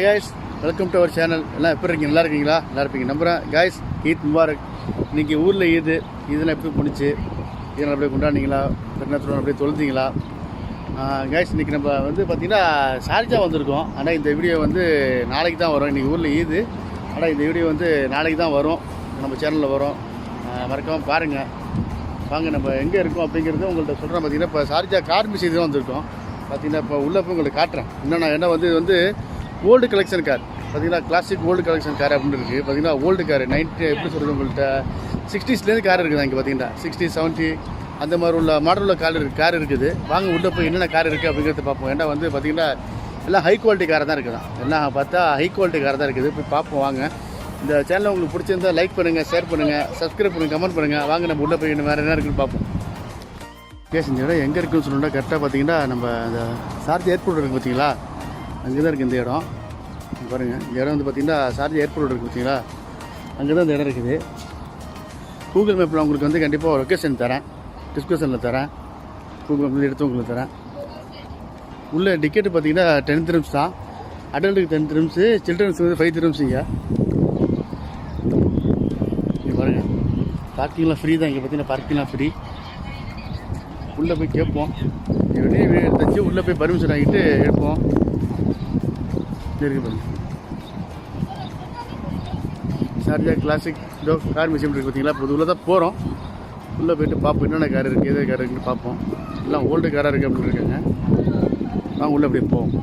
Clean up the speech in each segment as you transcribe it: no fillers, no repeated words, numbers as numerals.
Hi guys, welcome to our channel. எல்லாம் எப்படி இருக்கீங்க? நல்லா இருக்கீங்களா? நல்லா இருப்பீங்க நம்புகிறேன். காய்ஸ், ஈத் முபாரக். இன்றைக்கி ஊரில் இதெல்லாம் எப்படி பிடிச்சி இதெல்லாம் அப்படியே கொண்டாடிங்களா? பெருநாள் அப்படியே தொழுதிங்களா? காய்ஸ், இன்றைக்கி நம்ம பார்த்திங்கன்னா ஷார்ஜா வந்திருக்கோம். ஆனால் இந்த வீடியோ நாளைக்கு தான் வரும். இன்றைக்கி ஊரில் ஆனால் இந்த வீடியோ நாளைக்கு தான் வரும், நம்ம சேனலில் வரும். மறக்காமல் பாருங்கள். வாங்க, நம்ம எங்கே இருக்கோம் அப்படிங்கிறது உங்கள்கிட்ட சொல்கிறேன். பார்த்திங்கன்னா இப்போ ஷார்ஜா கார் மியூசியம் தான் வந்திருக்கோம். பார்த்திங்கன்னா இப்போ உள்ளே போய் உங்களுக்கு காட்டுறேன். என்ன ஓல்டு கலெக்ஷன் கார். பார்த்திங்கன்னா கிளாசிக் ஓல்டு கலெக்ஷன் கார் அப்படின்னு இருக்குது. பார்த்திங்கன்னா ஓல்டு கார் 90 எப்படி சொல்கிறது, உங்கள்கிட்ட 60ஸ்லேருந்து கார் இருக்குது. இங்கே பார்த்திங்கன்னா 60, 70 அந்த மாதிரி உள்ள மாடல் உள்ள கார் இருக்குது. வாங்க உள்ளே போய் என்னென்ன கார் இருக்குது அப்படிங்கிறத பார்ப்போம். ஏன்னா பார்த்திங்கன்னா எல்லாம் ஹை குவாலிட்டி காரை தான் இருக்குதான். எல்லாம் பார்த்தா ஹை குவாலிட்டி கார் தான் இருக்குது. போய் பார்ப்போம் வாங்க. இந்த சேனலை உங்களுக்கு பிடிச்சிருந்தால் லைக் பண்ணுங்கள், ஷேர் பண்ணுங்கள், சப்ஸ்கிரைப் பண்ணுங்கள், கமெண்ட் பண்ணுங்கள். வாங்க நம்ம உள்ளே போய் வேறு என்ன இருக்குன்னு பார்ப்போம். கேஸ் இந்த இடம் எங்கே இருக்குதுன்னு சொல்லணும்னா கரெக்டாக பார்த்திங்கன்னா நம்ம அந்த ஷார்ஜா ஏர்போர்ட் இருக்குது பார்த்தீங்களா, அங்கே தான் இருக்குது இந்த இடம். பாருங்கள், இந்த இடம் பார்த்திங்கன்னா ஷார்ஜா ஏர்போர்ட் இருக்குது பார்த்தீங்களா, அங்கே தான் இந்த இடம் இருக்குது. கூகுள் மேப்பில் உங்களுக்கு கண்டிப்பாக லொக்கேஷன் தரேன், டிஸ்கிரிப்ஷனில் தரேன். கூகுள் மேப்பில் எடுத்து உங்களுக்கு தரேன். உள்ள டிக்கெட்டு பார்த்திங்கன்னா 10 dirhams தான். அடல்ட்டுக்கு 10 dirhams, சில்ட்ரன்ஸுக்கு 5 dirhams. இங்கே பாருங்கள், பார்க்கிங்லாம் ஃப்ரீ தான். இங்கே பார்த்தீங்கன்னா பார்க்கிங்லாம் ஃப்ரீ. உள்ளே போய் கேட்போம், வெளியே எடுத்து உள்ளே போய் பர்மிஷன் ஆகிட்டு எடுப்போம். இருக்கு பாருங்க, ஷார்ஜா கிளாசிக் கார் மியூசியம் இருக்குது பார்த்தீங்களா. இப்போ உள்ளே தான் போகிறோம். உள்ளே போய்ட்டு பார்ப்போம் என்னென்ன கார் இருக்குது, எது கார் இருக்குன்னு பார்ப்போம். எல்லாம் ஓல்டு காராக இருக்குது அப்படின்னு இருக்காங்க. வாங்க உள்ளே அப்படியே போவோம்.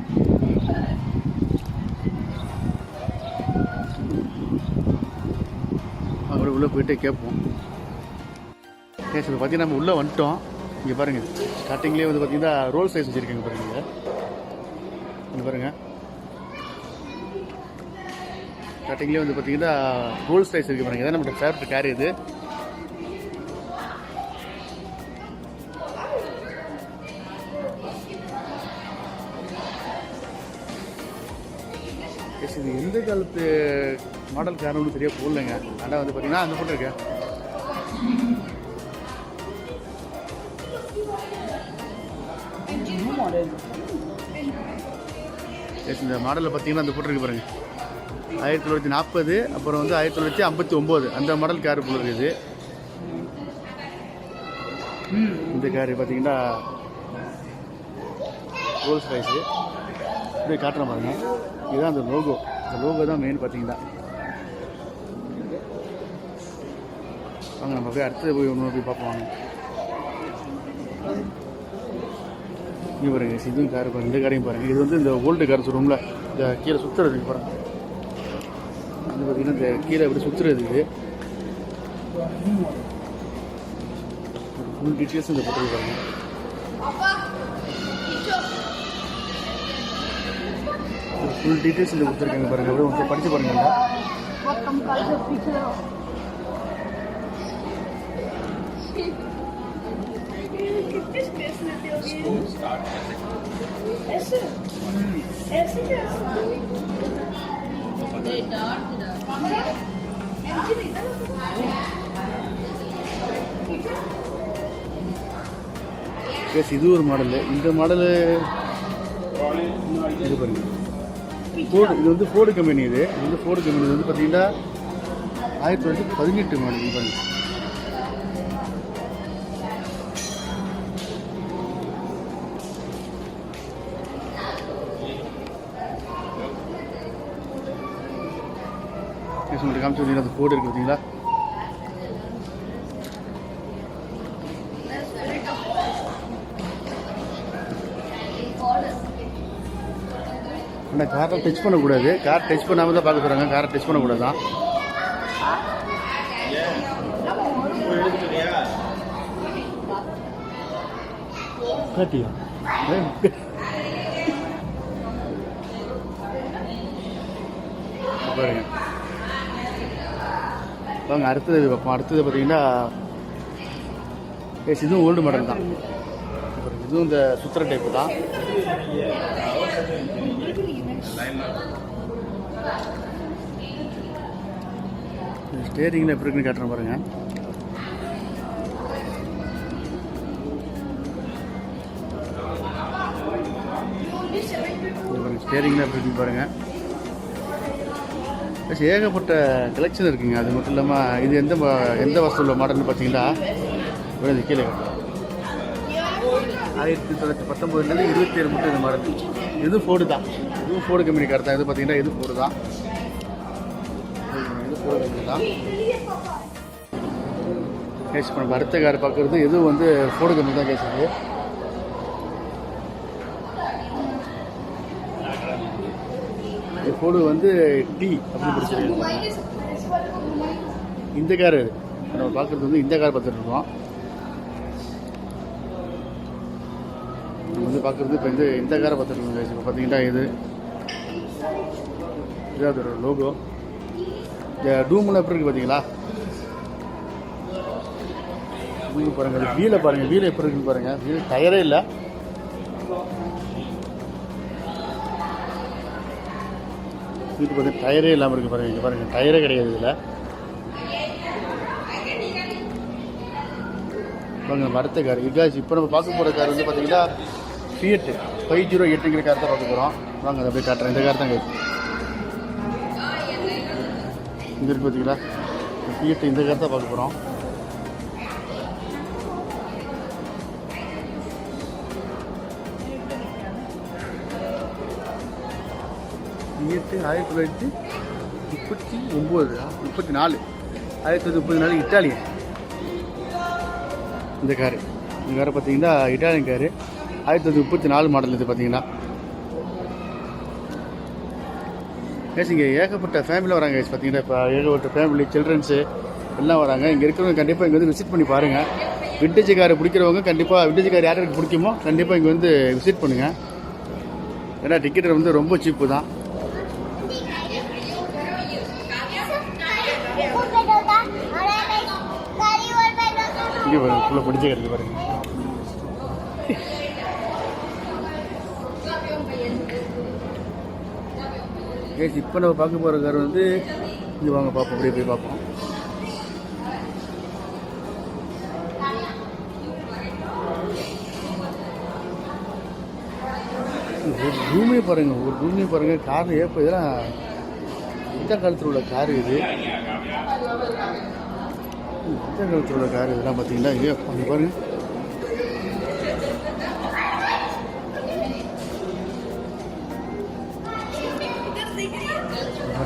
அவங்க உள்ளே போய்ட்டு கேட்போம். கேஸ் பார்த்தீங்கன்னா நம்ம உள்ளே வந்துட்டோம். இங்கே பாருங்கள், ஸ்டார்டிங்லேயே பார்த்தீங்கன்னா ரோல் சைஸ் வச்சுருக்காங்க பாருங்கள். இங்கே பாருங்கள், ஸ்டார்டிங்லேயே பார்த்தீங்கன்னா ரோல் சைஸ் இருக்குது பாருங்கள். இதான் நம்மளோட ஃபேவரட் கார் இது. இது எந்த காலத்து மாடல் காரணம்னு சரியாக போடலைங்க. ஆனால் பார்த்தீங்கன்னா அந்த போட்டிருக்கேன். இந்த மாடலில் பார்த்தீங்கன்னா அந்த போட்டிருக்கு பாருங்கள், 1940, அப்புறம் 1959 அந்த மாடல் கார் போல இருக்குது. இந்த காரு பார்த்தீங்கன்னா ரோல்ஸ் ராய்ஸு. இப்படி காட்டுறேன் பாருங்கள். இதுதான் அந்த லோகோ. இந்த லோகோ தான் மெயின் பார்த்தீங்கன்னா. வாங்க நம்ம போய் அடுத்தது போய் ஒன்று போய் பார்ப்போம். வாங்க, இங்கே பாருங்க, இதுவும் கார் பாருங்கள். இந்த காரையும் பாருங்கள். இது இந்த ஓல்டு கார் சொல்லுவோம்ல, இந்த கீழே சுற்றுறது பாருங்கள். இது பார்த்தீங்கன்னா இந்த கீழே எப்படி சுற்றுறது. இது ஃபுல் டீட்டெயில்ஸ் இந்த போட்டு பாருங்கள். ஃபுல் டீட்டெயில்ஸ் இந்த கொடுத்துருக்காங்க பாருங்கள். அப்படியே கொஞ்சம் படித்து பாருங்கள். இது ஒரு மாடலு. இந்த மாடலு இது பாருங்க, ஃபோர்டு. இது ஃபோர்டு கம்பெனி. இது ஃபோர்டு கம்பெனி. இது பார்த்தீங்கன்னா 1918 மாடல். இது பாருங்க. உங்களுக்கு காமிச்சு அந்த ஃபோர்டு இருக்குது பார்த்தீங்களா. ஆனால் காரை டச் பண்ணக்கூடாது. கார் டச் பண்ணாமல் தான் பார்க்க போகிறாங்க. காரை டச் பண்ணக்கூடாது தான். காட்டியா பாருங்க. வாங்க அடுத்தது பார்ப்போம். அடுத்தது பார்த்தீங்கன்னா இதுவும் ஓல்டு மாடல் தான். இதுவும் இந்த சுத்திர டைப்பு தான். ஸ்டேரிங்கில் எப்படி இருக்குன்னு காட்டுறேன் பாருங்கள். ஸ்டேரிங்லாம் எப்படி இருக்குன்னு பாருங்கள். ஏகப்பட்ட கலெக்ஷன் இருக்குங்க. அது மட்டும் இல்லாமல் இது எந்த வருஷம் மாடல்னு பார்த்தீங்கன்னா இது கீழே 1919 27 மட்டும் இந்த மாடல். இது ஃபோர்டு தான், இதுவும் ஃபோர்டு கம்பெனி கார் தான். இது பார்த்தீங்கன்னா இது ஃபோர்டு தான், இது ஃபோர்டு கம்பெனி தான். கேஸ் இப்போ நம்ம அடுத்த கார் பார்க்குறது இதுவும் வந்து ஃபோர்டு கம்பெனி தான் கேட்குது. ஃபோர்டு வந்து டி அப்படின்னு பிடிச்சிருக்காங்க. இந்த கார் நம்ம பார்க்குறது வந்து இந்த கார் பார்த்துட்டு இருக்கோம். நம்ம வந்து பார்க்குறது இப்போ இந்த காரை பார்த்துட்டு இருக்கோம். இப்போ பார்த்தீங்கன்னா இது அதோட லோகோ. இந்த டூமெல்லாம் எப்படி இருக்குது பார்த்தீங்களா? வீல் பாருங்கள், வீலை பாருங்கள், வீல் எப்படி இருக்குன்னு பாருங்கள். வீல் டயரே இல்லை. வீட்டு பார்த்து டயரே இல்லாமல் இருக்குது பாருங்கள். இங்கே பாருங்கள், டயரே கிடையாது இதில். வாங்க நம்ம அடுத்த கார் விகாஸ். இப்போ நம்ம பார்க்க போகிற கார் வந்து பார்த்தீங்கன்னா Fiat 508ங்கிற கார் தான் பார்க்க போகிறோம். வாங்க அதை போய் காட்டுறேன். இந்த கார் தான் கேட்கு இங்கே இருக்குது பார்த்தீங்களா? Fiat இந்த கார் தான் பார்க்க போகிறோம். Fiat 1934 Italian. இந்த காரு பார்த்தீங்கன்னா இட்டாலியன் காரு, 1934 மாடல். இது பார்த்தீங்கன்னா இங்கே ஏகப்பட்ட ஃபேமிலியில் வராங்க. பார்த்தீங்கன்னா இப்போ ஏகப்பட்ட ஃபேமிலி, சில்ட்ரன்ஸு எல்லாம் வராங்க. இங்கே இருக்கிறவங்க கண்டிப்பாக இங்கே வந்து விசிட் பண்ணி பாருங்கள். விண்டேஜ் காரை பிடிக்கிறவங்க கண்டிப்பாக, விண்டேஜ் கார் யாருக்கு பிடிக்குமோ கண்டிப்பாக இங்கே வந்து விசிட் பண்ணுங்கள். ஏன்னா டிக்கெட் வந்து ரொம்ப சீப்பு தான். இங்கே பாருங்க, ஃபுல்லாக பிடிச்ச கார் பாருங்க. இப்போ நம்ம பார்க்க போகிற கார் வந்து இங்கே வாங்க பார்ப்போம், அப்படியே போய் பார்ப்போம். ஒரு ரூமே பாருங்கள், கார் ஏப்போ இதெல்லாம் இந்த காலத்தில் உள்ள கார். இது இந்த காலத்தில் உள்ள கார் இதெல்லாம் பார்த்தீங்கன்னா இங்கே பாருங்கள்.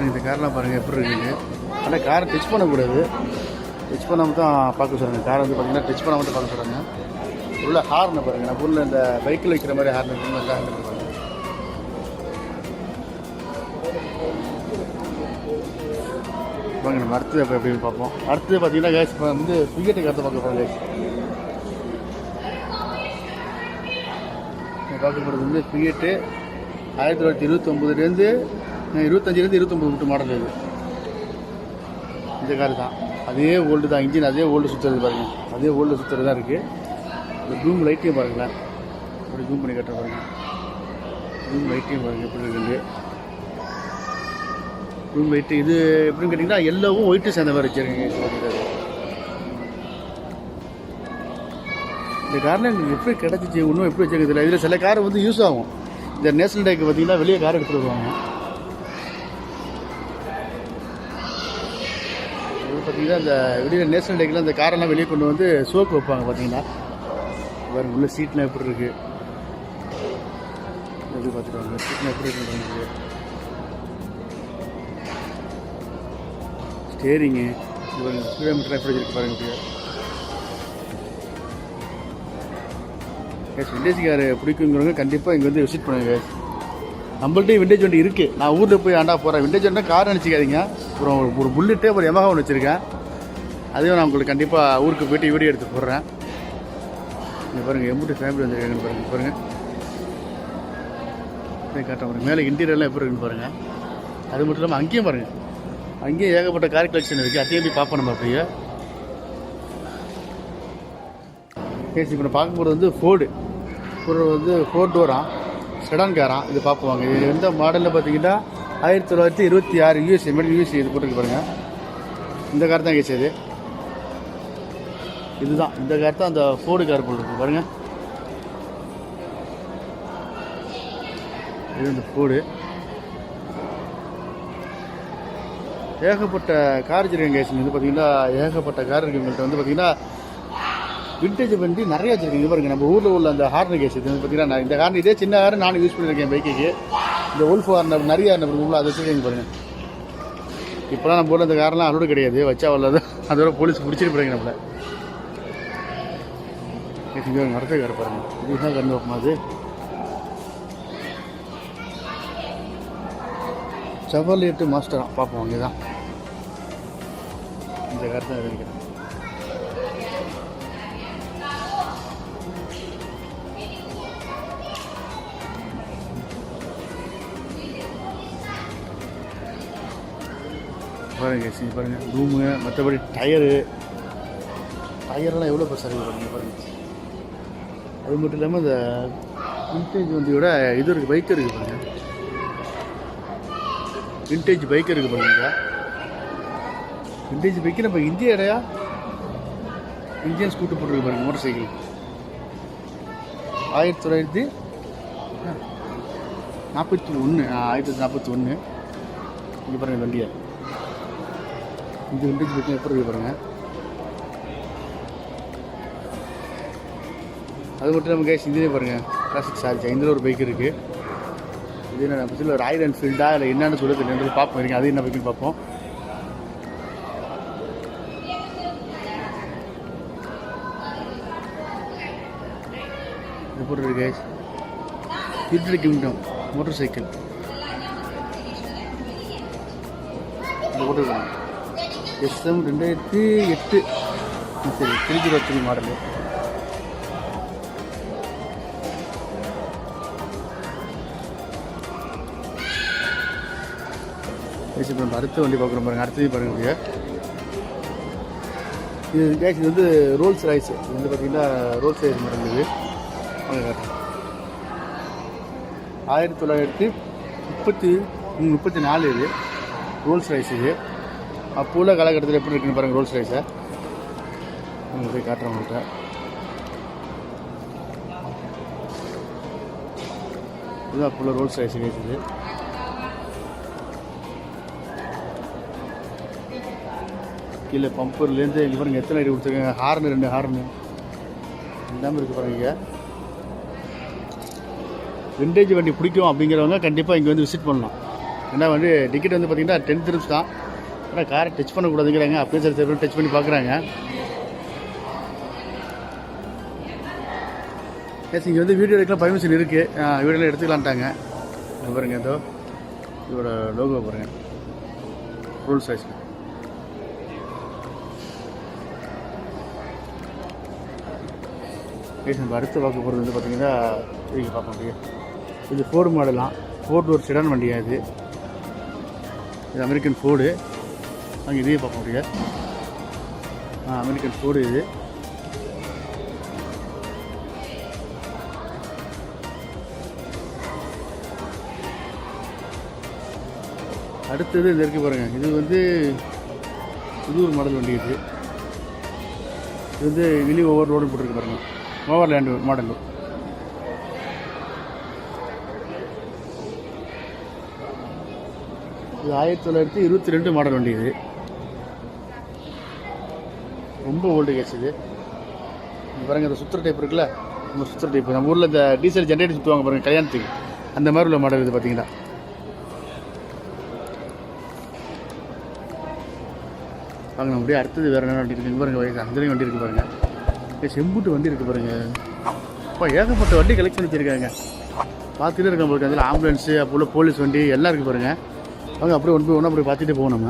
இந்த காரெலாம் பாருங்கள் எப்படி இருக்குது. ஆனால் காரை டச் பண்ணக்கூடாது, டச் பண்ணாமல் தான் பார்க்க சொல்கிறாங்க. காரை வந்து பார்த்தீங்கன்னா டச் பண்ணாமல் தான் பார்க்க சொல்கிறாங்க. உள்ள ஹார்னை பாருங்கள், நம்ம ஊரில் இந்த பைக்கில் வைக்கிற மாதிரி ஹார்ன் இருக்குன்னு பாருங்கள். வாங்க நம்ம அடுத்தது அப்போ எப்படின்னு பார்ப்போம். அடுத்தது பார்த்தீங்கன்னா கேஸ் இப்போ வந்து Fiat காரத்தை பார்க்க போகிறோம். கேஸ் பார்க்க போகிறது வந்து Fiat 1929 25 29 மாடல். இது இந்த கார் தான், அதே ஓல்டு தான். இன்ஜின் அதே ஓல்டு சுற்றுறது பாருங்கள், அதே ஓல்டு சுற்றுறது தான் இருக்குது. இந்த ரூம் லைட்டையும் பாருங்களேன், அப்படி ஜூம் பண்ணி கட்டுற பாருங்கள். ரூம் லைட்டையும் பாருங்கள் எப்படி இருக்குது. ரூம் லைட்டு இது எப்படின்னு கேட்டிங்கன்னா எல்லோவும் ஒயிட்டு சேர்ந்த மாதிரி வச்சுருக்கீங்க. இந்த காரில் எங்களுக்கு எப்படி கிடச்சிச்சு, இன்னும் எப்படி வச்சுருக்குது. இதில் சில கார் வந்து யூஸ் ஆகும். இந்த நேஷனல் டேக்கு பார்த்தீங்கன்னா வெளியே கார் எடுத்துகிட்டு வருவாங்க. பார்த்தீங்கன்னா இந்த வெளியில் நேஷனல் டேக்கில் அந்த காரெல்லாம் வெளியே கொண்டு வந்து சோக்கு வைப்பாங்க. பார்த்தீங்கன்னா வேறு உள்ள சீட்லாம் எப்படி இருக்குது எப்படி பார்த்துருவாங்க. சீட்லாம் எப்படி இருக்குன்னு ஸ்டேரிங்கு கிலோமீட்டர் எப்படி இருக்குது பாருங்கள். கேஸ் விண்டேஜ் கார் பிடிக்குங்கிறவங்க கண்டிப்பாக இங்கே வந்து விசிட் பண்ணுங்க. நம்மள்ட்டையும் விண்டேஜ் வண்டி இருக்குது. நான் ஊரில் போய் ஆண்டா போகிறேன். விண்டேஜ் வண்டினா கார் நினச்சிக்காதீங்க. அப்புறம் ஒரு புல்லெட்டே ஒரு Yamaha ஒன்று வச்சுருக்கேன். அதையும் நான் உங்களுக்கு கண்டிப்பாக ஊருக்கு போய்ட்டு வீடியோ எடுத்து போடுறேன். இங்கே பாருங்கள் எம்பூட்டு ஃபேமிலி வந்துருக்காங்கன்னு பாருங்கள். காட்டுறேன் பாருங்கள், மேலே இன்டீரியர்லாம் எப்படி இருக்குன்னு பாருங்கள். அது மட்டும் இல்லாமல் அங்கேயும் பாருங்கள், அங்கேயும் ஏகப்பட்ட கார் கலெக்ஷன் இருக்குது. அதையும் போய் பார்ப்போம் நம்ம. அப்படியே கேஸ் இப்போ நான் பார்க்க போகிறது வந்து ஃபோர்டு வந்து 4 டோரா செடான் காரா. இது பார்ப்போம். இது எந்த மாடலில் பார்த்தீங்கன்னா 1926 யூஎஸ்ஏ யூஎஸ்ஏ இது போட்டுருக்கு பாருங்கள். இந்த கார் தான் கேட்சது. இதுதான் இந்த கார் தான் அந்த ஃபோர்டு கார் போட்டுருக்கு பாருங்கள். இது இந்த ஃபோர்டு ஏகப்பட்ட கார் வச்சுருக்கேன் கேஸ். வந்து பார்த்தீங்கன்னா ஏகப்பட்ட கார் இருக்குது உங்கள்கிட்ட. வந்து பார்த்தீங்கன்னா விண்டேஜ் வண்டி நிறைய வச்சுருக்கீங்க பாருங்கள். நம்ம ஊரில் உள்ள அந்த ஹார்னர் கேஸ் இது வந்து பார்த்தீங்கன்னா நான் இந்த கார் இதே சின்ன கார் நானும் யூஸ் பண்ணியிருக்கேன் பைக்குக்கு. இந்த உல்ஃப் ஹார்னர் நிறைய ஹார்னர் அதை வச்சுருக்கீங்க பாருங்கள். இப்போலாம் நம்ம ஊரில் அந்த காரெலாம் அலோடு கிடையாது, வச்சா அவ்வளோ அதோட போலீஸ் பிடிச்சிட்டு போகிறீங்க நம்மளை. அடுத்த கார் பாருங்கள், இதுதான் கண்ணு வைப்போம். அது செவர்லேட்டு மாஸ்டரா பார்ப்போம். அங்கே தான் இந்த கார் தான் நினைக்கிறேன். பாருங்க சரி பாருங்கள் ரூமு, மற்றபடி டயரெல்லாம் எவ்வளோ பெருசாக இருக்குது பாருங்கள். பாருங்கள் அது மட்டும் இல்லாமல் இந்த விண்டேஜ் வண்டியோட இது இருக்குது, பைக் இருக்குது பாருங்கள். விண்டேஜ் பைக் இருக்குது பாருங்க. விண்டேஜ் பைக்கு நம்ம இந்திய இடையா இந்தியன் ஸ்கூட்டர் போட்டுருக்கு பாருங்கள். Motor cycle 1941 1941. இங்கே பாருங்கள் வண்டியை. இந்த விண்டேஜ் பைக்கில் எப்படி இருக்குது பாருங்கள். அது மட்டும் நம்ம கேஸ் இதே பாருங்கள் கிளாசிக் ஷார்ஜா. இதில் ஒரு பைக் இருக்குது. இது என்ன பற்றியில் ஒரு ராயல் என்ஃபீல்டா இல்லை என்னென்னு சொல்ல தெரியல, பார்ப்போம் இருக்கீங்க. அது என்ன பைக்குன்னு பார்ப்போம். இது போட்டு case United Kingdom motor cycle இது போட்டுருக்காங்க. SM 2008 சரி 303 மாடலு. அடுத்த வண்டி பார்க்குறோம் பாருங்கள். அடுத்தது பாருங்க. இது கேஸ் இது வந்து ரோல்ஸ் ராய்ஸ். இது வந்து பார்த்தீங்கன்னா ரோல்ஸ் ராய்ஸ் மாடல். இது 1934 இது ரோல்ஸ் ராய்ஸ். இது அப்போ உள்ள காலகட்டத்தில் எப்படி இருக்குன்னு பாருங்கள் ரோல்ஸ் ராய்ஸை. உங்களுக்கு போய் காட்டுறேன் உங்கள்கிட்ட. இதுதான் அப்போ உள்ள ரோல்ஸ் ராய்ஸ் கேஸ். இது கீழே பம்பர்லேருந்து இங்கே பாருங்கள் எத்தனை ஐடி கொடுத்துருக்காங்க. ஹார்னு 2 ஹார்னு எல்லாமே இருக்குது பாருங்க. விண்டேஜ் வண்டி பிடிக்கும் அப்படிங்கிறவங்க கண்டிப்பாக இங்கே வந்து விசிட் பண்ணலாம். ஏன்னா வந்து டிக்கெட் வந்து பார்த்திங்கன்னா 10 ரூபீஸ் தான். ஆனால் காரை டச் பண்ணக்கூடாதுங்கிறாங்க. அப்படியே சரி டச் பண்ணி பார்க்குறாங்க. கேஸ் இங்கே வந்து வீடியோ எடுக்கலாம் பர்மிஷன் இருக்குது. வீடியோலாம் எடுத்துக்கலான்ட்டாங்க. பாருங்கள் ஏதோ இதோட லோகோ பாருங்கள் ரோல்ஸ் ராய்ஸ். நம்ம அடுத்து பார்க்க போகிறது வந்து பார்த்திங்கன்னா இதுக்கு பார்க்க முடியும். இது ஃபோர்டு மாடலாம். 4 டோர் செடான் வண்டியா இது. இது அமெரிக்கன் ஃபோர்டு. அங்கே இதையும் பார்க்க முடியாது. அமெரிக்கன் ஃபோர்டு இது. அடுத்தது இது இருக்குது பாருங்கள். இது வந்து புது ஒரு மாடல் வண்டி. இது வந்து வெளி ஓவர் ரோடு போட்டுருக்கு பாருங்கள். ஓவர்லேண்டு மாடலு. இது 1922 மாடல் வண்டி. இது ரொம்ப ஓல்டு கேஸ். இது பாருங்கள் இந்த சுற்றுற டைப் இருக்குல்ல, நம்ம சுற்றுற டைப். நம்ம ஊரில் இந்த டீசல் ஜென்ரேட்டர் சுற்றுவாங்க பாருங்கள் கல்யாணத்துக்கு, அந்த மாதிரி உள்ள மாடல் இது பார்த்தீங்கன்னா. வாங்க நம்ம அப்படியே அடுத்தது வேறு என்ன வண்டி இருக்குது பாருங்கள். வயசு அந்தலையும் வண்டி இருக்குது பாருங்கள். செம்புட்டு வண்டி இருக்குது பாருங்கள். இப்போ ஏகப்பட்ட வண்டி கலெக்ட் பண்ணி வச்சுருக்காங்க. பார்த்துட்டே இருக்க போது அதில் ஆம்புலன்ஸு அப்போ உள்ள போலீஸ் வண்டி எல்லாம் இருக்குது பாருங்கள். அவங்க அப்படியே ஒன்று போய் ஒன்றா அப்படி பார்த்துட்டே போகணும் நம்ம.